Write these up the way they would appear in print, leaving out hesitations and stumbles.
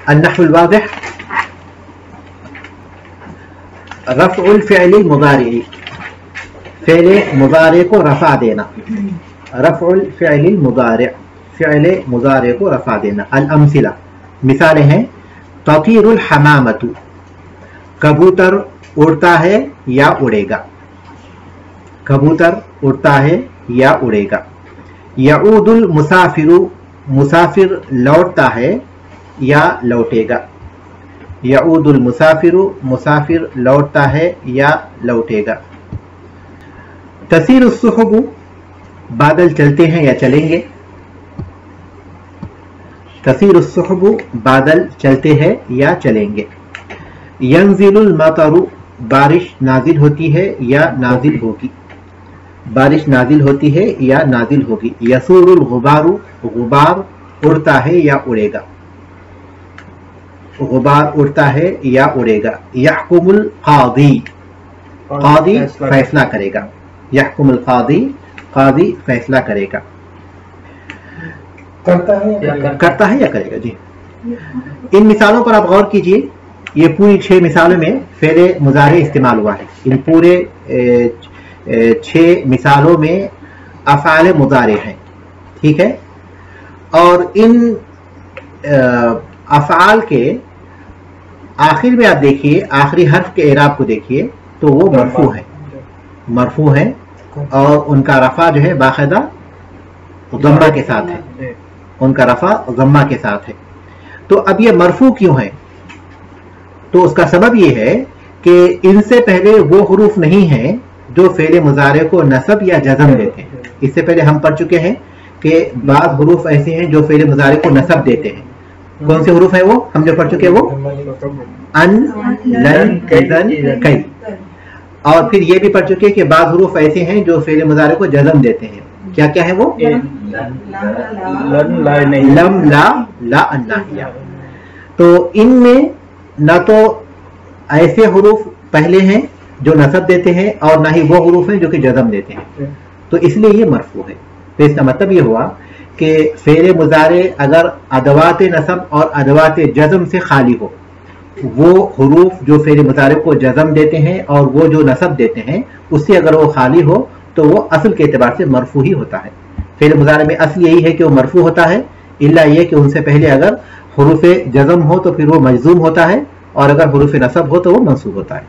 अन्नहुल वाज़िह, रफ़उल फ़िअल मुज़ारिई, फ़िअल मुज़ारे को रफ़ा देना, रफ़उल फ़िअल मुज़ारे, फ़िअल मुज़ारे को रफ़ा देना। अल अमसिला, मिसालें हैं, ततीरुल हमामतु, कबूतर उड़ता है या उड़ेगा, कबूतर उड़ता है या उड़ेगा। यऊदुल मुसाफिरु, मुसाफिर लौटता है या लौटेगा, यऊदुल मुसाफिरु, मुसाफिर लौटता है या लौटेगा। तसीरु सुहबु, बादल चलते हैं या चलेंगे, तसीरु सुहबु, बादल चलते हैं या चलेंगे। यंजिलुल मतरु, बारिश नाजिल होती है या नाजिल होगी, बारिश नाजिल होती है या नाजिल होगी। यसूरुल गुबारु, गुबार उड़ता है या उड़ेगा, गुबार उड़ता है या उड़ेगा। यहकुमुल कादी, कादी फैसला करेगा, यहकुमुल कादी, कादी फैसला करेगा। करता है या करेगा जी। इन मिसालों पर आप गौर कीजिए, ये पूरी 6 मिसालों में फ़िअल मुज़ारे इस्तेमाल हुआ है। इन पूरे 6 मिसालों में अफ़आल मुज़ारे हैं, ठीक है। और इन अफ़आल के आखिर में आप देखिए, आखिरी हर्फ के एराब को देखिए तो वो मरफू है, मरफू है और उनका रफ़ा जो है बाकायदा ज़म्मा के साथ है, उनका रफ़ा ज़म्मा के साथ है। तो अब ये मरफू क्यों है? तो उसका सबब ये है कि इनसे पहले वो हुरूफ नहीं हैं जो फ़िअल मुज़ारे को नसब या जज़म देते हैं। इससे पहले हम पढ़ चुके हैं कि बाद हुरूफ ऐसे हैं जो फ़िअल मुज़ारे को नसब देते हैं। कौन से हुरूफ है वो? हम जो पढ़ चुके हैं वो अन, लन, इज़न, कई। और फिर ये भी पढ़ चुके हैं कि बाद हुरूफ ऐसे हैं जो फ़िअल मुज़ारे को जज़म देते हैं। क्या क्या है वो? लम, ला, अन्नाहिया। तो इनमें ना तो ऐसे हुरूफ पहले हैं जो नसब देते हैं और ना ही वो हुरूफ हैं जो कि जज़म देते हैं, तो इसलिए ये मरफू है। तो इसका मतलब ये हुआ कि फ़िअल मुज़ारे अगर अदवात नसब और अदवात जज़म से खाली हो, वो हुरूफ जो फ़िअल मुज़ारे को जज़म देते हैं और वो जो नसब देते हैं उससे अगर वो खाली हो तो वो असल के एतबार से मरफू ही होता है। फ़िअल मुज़ारे में असल यही है कि वो मरफू होता है, इल्ला ये कि उनसे पहले अगर हुरूफ जज़म हो तो फिर वो मजज़ूम होता है और अगर हुरूफ नसब हो तो वो मंसूब होता है।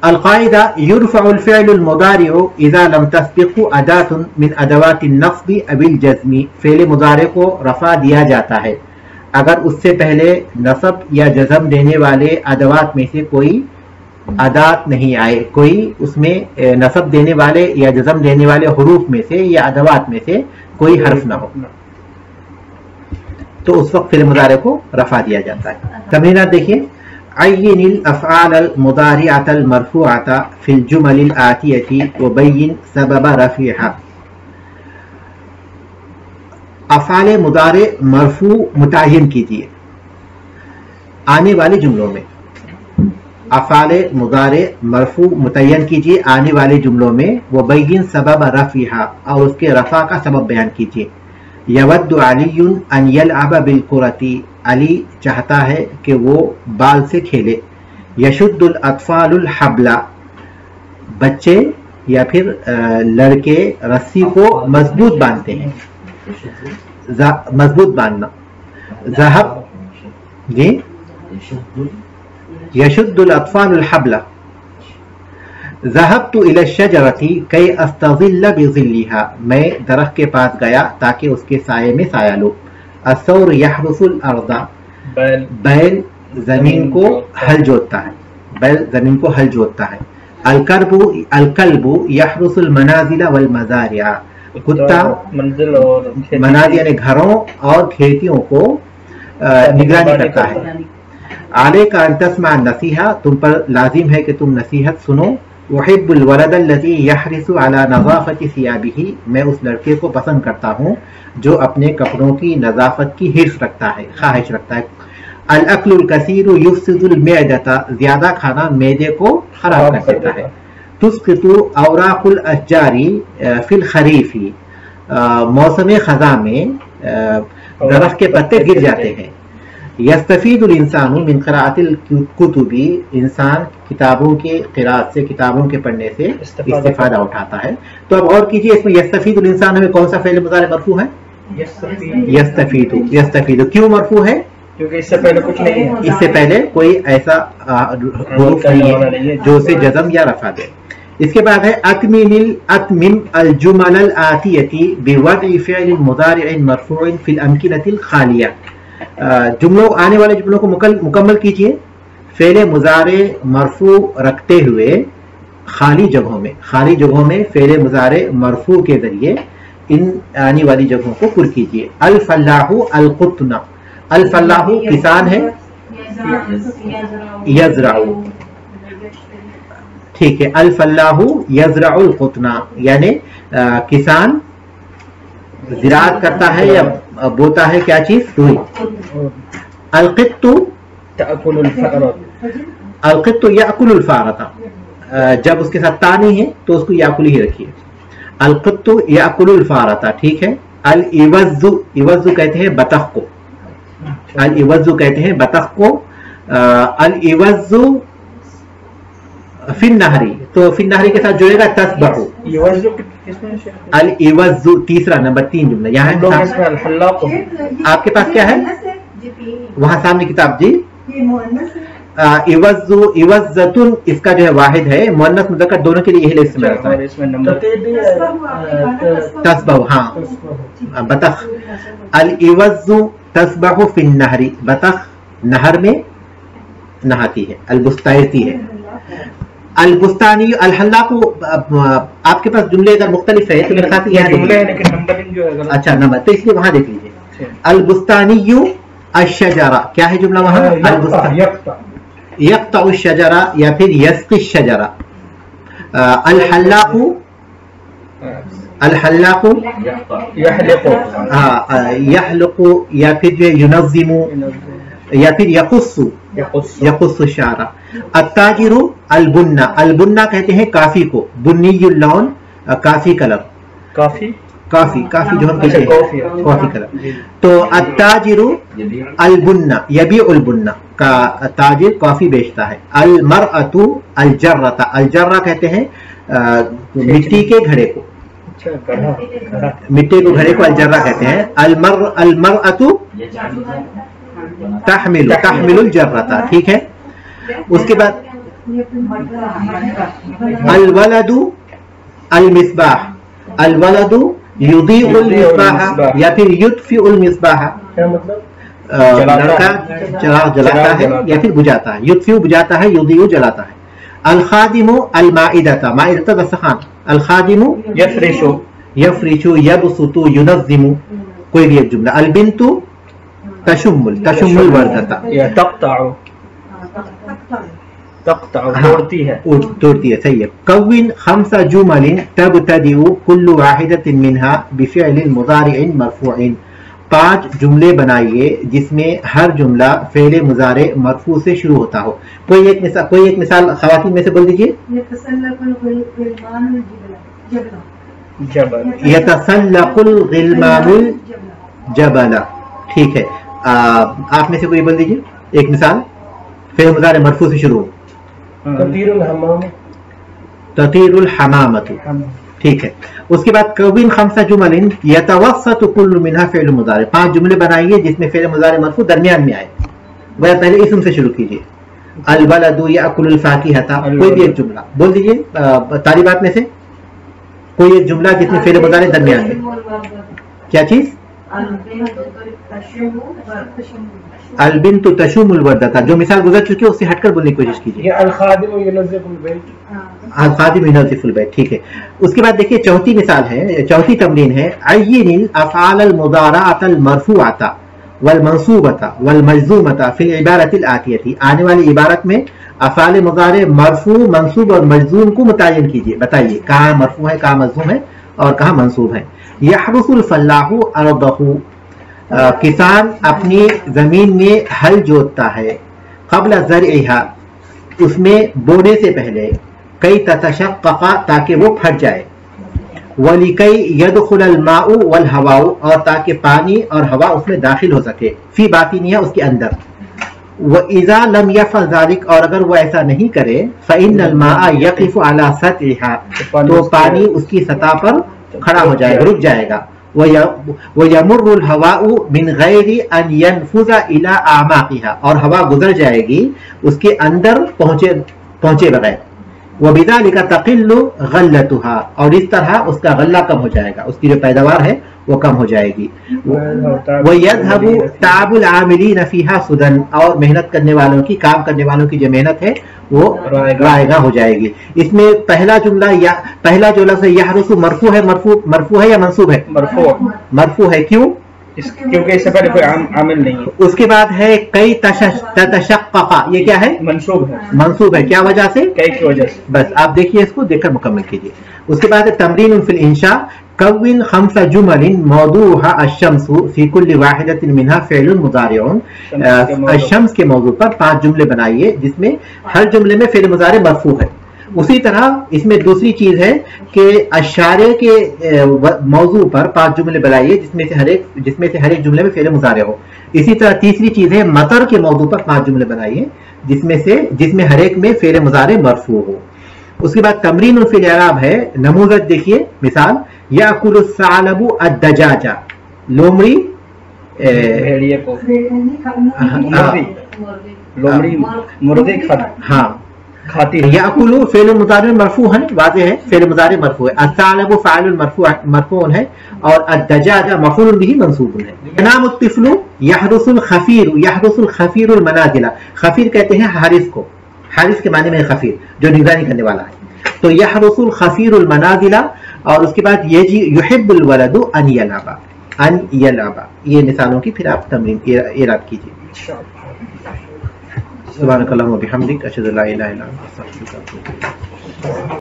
अल-क़ाइदा युरफ़अुल फ़िअलुल मुज़ारिउ इज़ा लम तस्बिक़हु अदातुन मिन अदवातिन नस्बि अविल जज़्मी, फ़िअल मुज़ारे को रफ़ा दिया जाता है अगर उससे पहले नसब या जज़म देने वाले अदवात में से कोई अदात नहीं आए, कोई उसमें नसब देने वाले या जज़म देने वाले हुरूफ में से या अदवात में से कोई हर्फ ना हो, तो उस वक्त फ़िअल मुज़ारे को रफ़ा दिया जाता है। तमरीनात देखिए, अय्यिनिल अफ़आलल मुज़ारिअतल मरफ़ूअता फ़िल जुमलिल आतियति व बय्यिन सबब रफ़इहा। अफ़आल मुज़ारे मरफ़ू मुतय्यन कीजिए आने वाले जुमलों में, अफ़आल मुज़ारे मरफ़ू मुतय्यन कीजिए आने वाले जुमलों में, व बय्यिन सबब रफ़इहा, और उसके रफ़ा का सबब बयान कीजिए। यवद्दु अलीयुन अन यलअब बिल कुरती, अली चाहता है कि वो बाल से खेले। यशुद्दुल अत्फ़ालुल हब्ला, बच्चे या फिर लड़के रस्सी को मजबूत बांधते हैं, मजबूत बांधना। ज़हब जी, यशुद्दुल अत्फ़ालुल हब्ला। ज़हबतु इला शजरती कई अस्तज़िल्ल बिज़िल्लिहा, मैं दरख्त के पास गया ताकि उसके साये में साया लो। अस्सौर यहरुसुल अर्दा, बैल जमीन को हल जोतता है, बैल जमीन को हल जोतता है। अलकल्बु यहरुसुल मनाजिला वल मज़ारिया, कुत्ता मनाजिल यानी घरों और खेतियों को निगरानी करता है। अलैका अन तस्मा नसीहा, तुम पर लाजिम है कि तुम नसीहत सुनो। वहिब्बुल वलदल्लज़ी यहरिसु अला नज़ाफ़ति सियाबिही, मैं उस लड़के को पसंद करता हूँ जो अपने कपड़ों की नज़ाफ़त की हिर्स रखता है, ख्वाहिश रखता है। अल अक्लुल कसीरु युफ़सिदुल मेदता, ज़्यादा खाना मैदे को खराब कर देता है। तुस्क़ितु औराक़ुल अश्जारी फ़िल खरीफ़ी, मौसम ख़ज़ां में दरख्त के पत्ते गिर जाते हैं। यस्तफीदुल इंसानु मिन क़िराअतिल कुतुबी, इंसान किताबों के क़िराअत से, किताबों के पढ़ने से इस्तिफादा उठाता है। तो अब और कीजिए, इसमें यस्तफीदुल इंसान में कौन सा फ़ेल मुज़ारे मरफू है? यस्तफीदु। यस्तफीदु क्यों मरफू है? क्योंकि इससे पहले कुछ नहीं है, इससे पहले कोई ऐसा हुरूफ नहीं है जो उसे जज़म या रफा दे। इसके बाद है अतमिम अल जुमल अल आतियती बिवदइ फ़िअल मुज़ारिअ मरफूअ फिल अमकिनतिल खालिया, जुमलों आने वाले जुमलों को मुकम्मल कीजिए फ़ेल मुज़ारे मरफू रखते हुए खाली जगहों में फ़ेल मुज़ारे मरफू के जरिए इन आने वाली जगहों को पुर कीजिए। अल फल्लाहु अल कुतना, अल फल्लाहु किसान है, यज़राउ, ठीक है, अल फल्लाहु यज़राउल कुतना यानी किसान ज़िराअत करता है या बोता है क्या चीज? रुई। अल क़ित्तु याकुलुल फ़ारता, जब उसके साथ ता नहीं है तो उसको याकुल ही रखिए। अल क़ित्तु याकुलुल फ़ारता, ठीक है। अल इवज़्ज़ु, इवज़्ज़ु कहते हैं बतख को, अल इवज़्ज़ु कहते हैं बतख को। अल इवज़्ज़ु फिन नहरी, तो फिन नहरी के साथ जुड़ेगा तस्बहु। अल इवज़्ज़ु तीसरा नंबर 3 जुमला यहाँ है। आपके पास क्या है वहां सामने किताब जी? इवज़्ज़ु, इवज़्ज़तुन इसका जो है वाहिद है, मुअन्नस मुज़क्कर दोनों के लिए यही इस्तेमाल होता है। तस्बहु, हाँ बतख। अल इवज़्ज़ु तस्बहु फिन नहरी, बतख नहर में नहाती है, अल बुस्तायती है। अल बुस्तानी अल हल्लाकु, आपके पास जुमले अगर मुख्तलिफ है तो मेरे साथ यहाँ जुमले हैं लेकिन नंबरिंग जो है, अच्छा नंबर, तो इसलिए वहां देख लीजिए। अल बुस्तानियु अश-शजरा, क्या है जुमला वहां? अल बुस्तानी यक़्तउ अश-शजरा या फिर यस्क़ि अश-शजरा। अल हल्लाकु, अल हल्लाकु यहलुकु या फिर युनज़्ज़िमु या फिर यक़ुस्सु, यक़ुस्सु शारा। अत्ताजिरु अल बुन्ना, अल बुन्ना कहते हैं काफी को, बुन्नियुल लौन काफी कलर, काफी जो हम कहते हैं कॉफी कलर। तो अत्ताजिरु अल बुन्ना यबीउल बुन्ना, का ताजिर कॉफी बेचता है। अल मरअतु अल जर्रता, अल जर्रा कहते हैं मिट्टी के घड़े को, मिट्टी को घड़े को अल जर्रा कहते हैं। अल मरअतु तहमिलुल जर्रता, ठीक है। उसके बाद अल वलदु अल मिसबाह, अल वलदु युदीउल मिसबाह या फिर युत्फिउल मिसबाह, लड़का चिराग जलाता है या फिर बुझाता है। युत्फिउ बुझाता है, युदीउ जलाता है। अल खादिमु अल माइदता, माइदता दस्तरखान। अल खादिमु यफ्रिशु यबसुतु युनज़्ज़िमु, कोई भी एक जुमला। अल बिन्तु तशुम्मुल वर्दता, तोड़ती है, सही है। कव्विन खम्सा जुमलिन तबतदिउ कुल्लु वाहिदतिन मिनहा बिफ़िअलिन मुज़ारिइन मरफ़ूइन, 5 जुमले बनाइए जिसमें हर जुमला फ़ेल मुज़ारे मरफू से शुरू होता हो। कोई एक मिसाल ख़वातीन में से बोल दीजिए। यतसल्लकुल गिल्मानुल जबला, ठीक है। आप में से कोई बोल दीजिए एक मिसाल फ़ेल मुज़ारे मरफू से शुरू हो। ततीरुल हमामतु, ठीक है। उसके बाद कविन खम्सा जुमलिन यतवस्सतु कुल्लु मिनहा फ़िअल मुज़ारे, 5 जुमले बनाइए जिसमें फ़िअल मुज़ारे मरफू दरमियान में आए। वह पहले इसम से शुरू कीजिए। अल बलदु याकुलुल फ़ाकिहता, कोई भी एक जुमला बोल दीजिए तालिबात में से, कोई एक जुमला जिसमें फ़िअल मुज़ारे दरमियान में। क्या चीज? अल बिन्तु तशुमुल वर्दता, जो मिसाल गुजर चुकी है उससे हटकर बोलने की कोशिश कीजिए। अल खादिमु युनज़्ज़िफुल बैत, ठीक है। उसके बाद देखिए चौथी मिसाल है, चौथी तमरीन है। अय्यिनिल अफ़आल मुज़ारअतल मरफ़ूअता वल मंसूबता वल मजज़ूमता फ़िल इबारतिल आतियती, आने वाली इबारत में अफ़आल मुज़ारे मरफ़ू, मंसूब और मजज़ूम को मुतय्यन कीजिए। बताइए कहाँ मरफ़ू है, कहाँ मजज़ूम है और कहाँ मंसूब है। यहरुसुल फल्लाहु अर्दहु, किसान अपनी जमीन में हल जोतता है। क़ब्ल ज़रइहा, उसमें बोने से पहले। कई ततशक़्क़क़, ताकि वो फट जाए। वलिकई यदखुल अलमाउ वल हवाउ, और ताकि पानी और हवा उसमें दाखिल हो सके, फी बातिनिया, उसके अंदर। व इज़ा लम यफ़अल ज़ालिक, और अगर वो ऐसा नहीं करे, फ़इन्नल माअ यक़िफ़ु अला सतहिहा, तो पानी उसकी सतह पर खड़ा हो जाएगा, रुक जाएगा। व यमुर्रुल हवाउ मिन गैरि अन यनफुज़ा इला आमाक़िहा, और हवा गुजर जाएगी उसके अंदर पहुंचे बगैर। वबिज़ालिका तक़िल्लु गल्लतुहा, और इस तरह उसका गल्ला कम हो जाएगा, उसकी जो पैदावार है वो कम हो जाएगी। वयज़हबु ताबुल आमिलीन फ़ीहा सुदन, और मेहनत करने वालों की, काम करने वालों की जो मेहनत है वो रायगा हो जाएगी। इसमें पहला जुमला पहला जो लफ्ज़ है यहरुसु, मरफू है, मरफू है या मंसूब है? मरफू है। क्यों? क्योंकि इससे पहले कोई आमिल नहीं है। उसके बाद है कई तशक्क़क़ा, ये क्या है? मंसूब है। मंसूब है, क्या वजह से? कई की वजह से। बस आप देखिए, इसको देखकर मुकम्मल कीजिए। उसके बाद है तमरीन फिल इंशा, कव्विन खम्सा जुमलिन मौदूहा अश्शम्सु फी कुल्ली वाहिदतिन मिनहा फ़िअलुन मुज़ारिउन, अश्शम्स के मौजू पर 5 जुमले बनाइए जिसमें हर जुमले में फ़िअल मुज़ारि मरफू है। उसी तरह इसमें दूसरी चीज है कि अशारे के मौजू पर 5 जुमले बनाइए जिसमें से हर एक जुमले में फ़िअल मुज़ारि हो। इसी तरह तीसरी चीज है मतर के मौजू पर 5 जुमले बनाइए जिसमें हर एक में फ़िअल मुज़ारि मरफू हो। उसके बाद तमरीन फिल इराब है, नमूज़ज देखिए, मिसाल याकुलु सालबु अद्दजाजा, लोमड़ी भेड़िए को, मुर्गी खाती है। याकुलु फ़िअल मुज़ारि मरफू है, वाज़ेह है, फ़िअल मुज़ारि मरफू है। अस्सालबु फ़ाइलुन मरफून है, और अद्दजाजा मफ़ऊलुन बिही मंसूबुन है। यनामु तिफ़्लु यहरुसुल खफ़ीरुल मनाज़िला, खफ़ीर कहते हैं हारिस को, हारिस के माने में खफ़ीर जो निगरानी करने वाला है। तो यहरुसुल खफ़ीरुल मनाज़िला, और उसके बाद यजी युहिब्बुल वलदु अन यलाबा, ये मिसालों की फिर आप तमरीन इराब कीजिए। सुब्हानकल्लाहुम्मा व बिहम्दिक, अशहदु अल्ला इलाहा इल्ला अंता, अस्तगफिरुका व अतूबु इलैक।